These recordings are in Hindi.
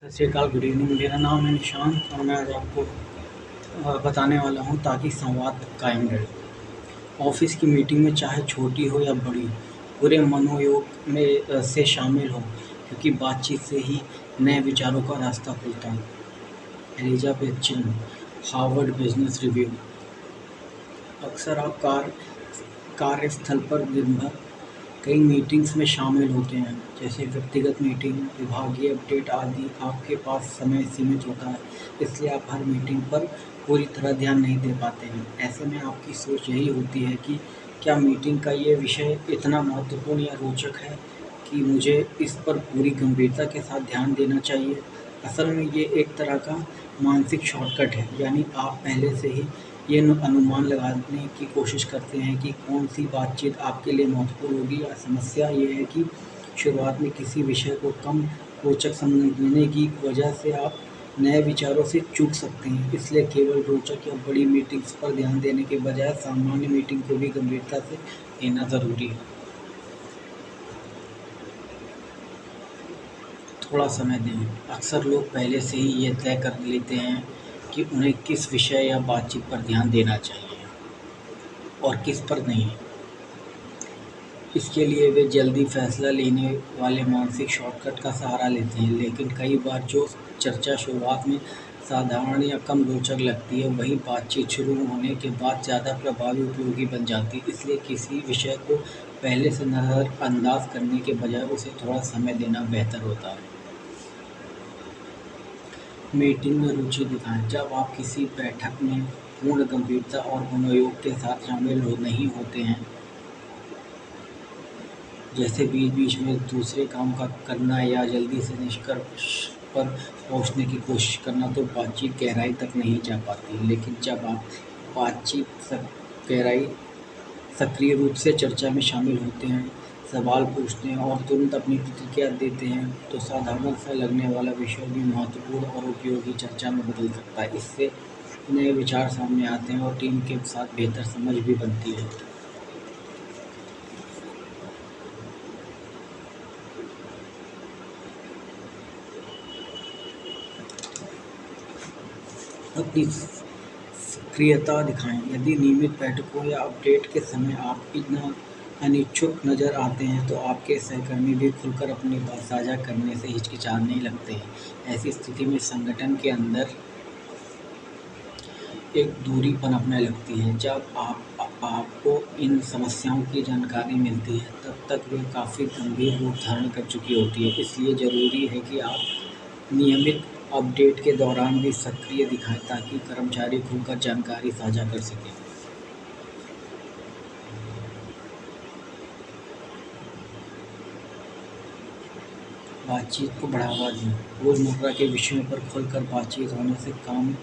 सत श्री अकाल, गुड इवनिंग। मेरा नाम है निशांत और मैं आज आपको बताने वाला हूँ ताकि संवाद कायम रहे। ऑफिस की मीटिंग में चाहे छोटी हो या बड़ी, पूरे मनोयोग में से शामिल हो, क्योंकि बातचीत से ही नए विचारों का रास्ता खुलता है। एलिजाबेथ चिन, हार्वर्ड बिजनेस रिव्यू। अक्सर आप कार्यस्थल पर दिन भर कई मीटिंग्स में शामिल होते हैं, जैसे व्यक्तिगत मीटिंग, विभागीय अपडेट आदि। आपके पास समय सीमित होता है, इसलिए आप हर मीटिंग पर पूरी तरह ध्यान नहीं दे पाते हैं। ऐसे में आपकी सोच यही होती है कि क्या मीटिंग का ये विषय इतना महत्वपूर्ण या रोचक है कि मुझे इस पर पूरी गंभीरता के साथ ध्यान देना चाहिए। असल में ये एक तरह का मानसिक शॉर्टकट है, यानी आप पहले से ही ये अनुमान लगाने की कोशिश करते हैं कि कौन सी बातचीत आपके लिए महत्वपूर्ण होगी। या समस्या ये है कि शुरुआत में किसी विषय को कम रोचक समझने की वजह से आप नए विचारों से चूक सकते हैं। इसलिए केवल रोचक या बड़ी मीटिंग्स पर ध्यान देने के बजाय सामान्य मीटिंग को भी गंभीरता से लेना ज़रूरी है। थोड़ा समय दें। अक्सर लोग पहले से ही ये तय कर लेते हैं कि उन्हें किस विषय या बातचीत पर ध्यान देना चाहिए और किस पर नहीं। इसके लिए वे जल्दी फैसला लेने वाले मानसिक शॉर्टकट का सहारा लेते हैं, लेकिन कई बार जो चर्चा शुरुआत में साधारण या कम रोचक लगती है, वही बातचीत शुरू होने के बाद ज़्यादा प्रभावी उपयोगी बन जाती है। इसलिए किसी विषय को पहले से नज़रअंदाज करने के बजाय उसे थोड़ा समय देना बेहतर होता है। मीटिंग में रुचि दिखाएं। जब आप किसी बैठक में पूर्ण गंभीरता और मनोयोग के साथ शामिल नहीं होते हैं, जैसे बीच-बीच में दूसरे काम का करना या जल्दी से निष्कर्ष पर पहुंचने की कोशिश करना, तो बातचीत गहराई तक नहीं जा पाती। लेकिन जब आप गहराई सक्रिय रूप से चर्चा में शामिल होते हैं, सवाल पूछते हैं और तुरंत अपनी प्रतिक्रिया देते हैं, तो साधारण सा लगने वाला विषय भी महत्वपूर्ण और उपयोगी चर्चा में बदल सकता है। इससे नए विचार सामने आते हैं और टीम के साथ बेहतर समझ भी बनती है। अपनी सक्रियता दिखाएं। यदि नियमित बैठकों या अपडेट के समय आप इतना अनिच्छुक नज़र आते हैं, तो आपके सहकर्मी भी खुलकर अपनी बात साझा करने से हिचकिचाने लगते हैं। ऐसी स्थिति में संगठन के अंदर एक दूरी पनपने लगती है। जब आपको इन समस्याओं की जानकारी मिलती है, तब तक वे काफ़ी गंभीर रूप धारण कर चुकी होती है। इसलिए ज़रूरी है कि आप नियमित अपडेट के दौरान भी सक्रिय दिखाएं, ताकि कर्मचारी खुलकर जानकारी साझा कर सकें। बातचीत को बढ़ावा दें। रोज़मर्रा के विषयों पर खुलकर बातचीत होने से काम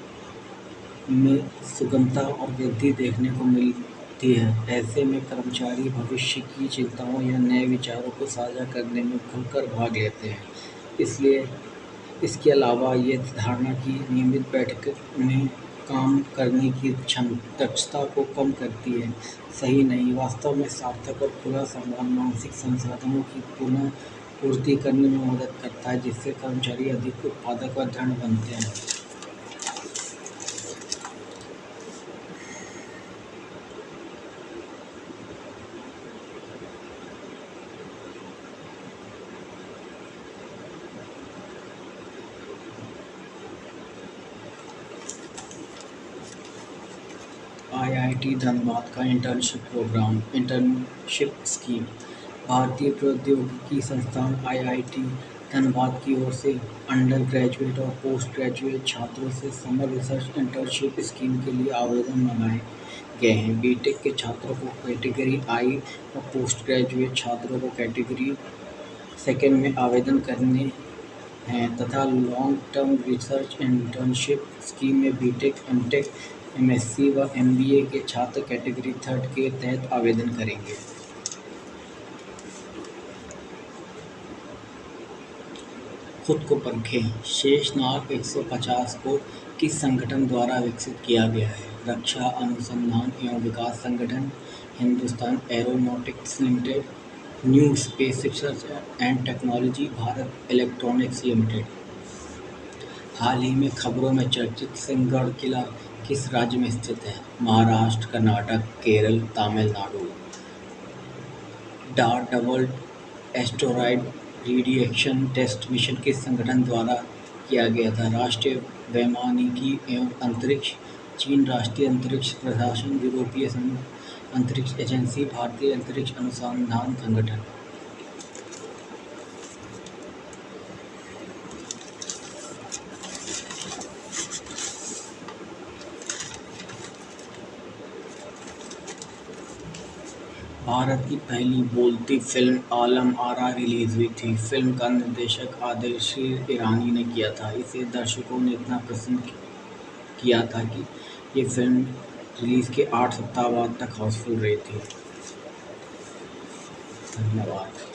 में सुगमता और वृद्धि देखने को मिलती है। ऐसे में कर्मचारी भविष्य की चिंताओं या नए विचारों को साझा करने में खुलकर भाग लेते हैं। इसलिए इसके अलावा ये धारणा कि नियमित बैठक में काम करने की दक्षता को कम करती है, सही नहीं। वास्तव में सार्थक और खुला संवाद मानसिक संसाधनों की पुनः पूर्ति करने में मदद करता है, जिससे कर्मचारी अधिक उत्पादक व दृढ़ बनते हैं। IIT धनबाद का इंटर्नशिप प्रोग्राम, इंटर्नशिप स्कीम। भारतीय प्रौद्योगिकी संस्थान IIT धनबाद की ओर से अंडर ग्रेजुएट और पोस्ट ग्रेजुएट छात्रों से समर रिसर्च इंटर्नशिप स्कीम के लिए आवेदन मंगाए गए हैं। बीटेक के छात्रों को कैटेगरी I और पोस्ट ग्रेजुएट छात्रों को कैटेगरी सेकेंड में आवेदन करने हैं, तथा long term research internship scheme में बीटेक, एमटेक, एमएससी व एमबीए के छात्र कैटेगरी थर्ड के तहत आवेदन करेंगे। खुद को परखें। शेषनाग 150 को किस संगठन द्वारा विकसित किया गया है? रक्षा अनुसंधान एवं विकास संगठन, Hindustan aeronautics limited, new space research and technology, Bharat electronics limited. हाल ही में खबरों में चर्चित सिंहगढ़ किला किस राज्य में स्थित है? महाराष्ट्र, कर्नाटक, केरल, तमिलनाडु। डा double asteroid radiation test mission किस संगठन द्वारा किया गया था? राष्ट्रीय वैमानिकी एवं अंतरिक्ष, चीन राष्ट्रीय अंतरिक्ष प्रशासन, यूरोपीय अंतरिक्ष एजेंसी, भारतीय अंतरिक्ष अनुसंधान संगठन। भारत की पहली बोलती फिल्म आलम आरा रिलीज हुई थी। फिल्म का निर्देशक आदिल ईरानी ने किया था। इसे दर्शकों ने इतना पसंद किया था कि ये फिल्म रिलीज के 8 सप्ताह बाद तक हाउसफुल रही थी। धन्यवाद।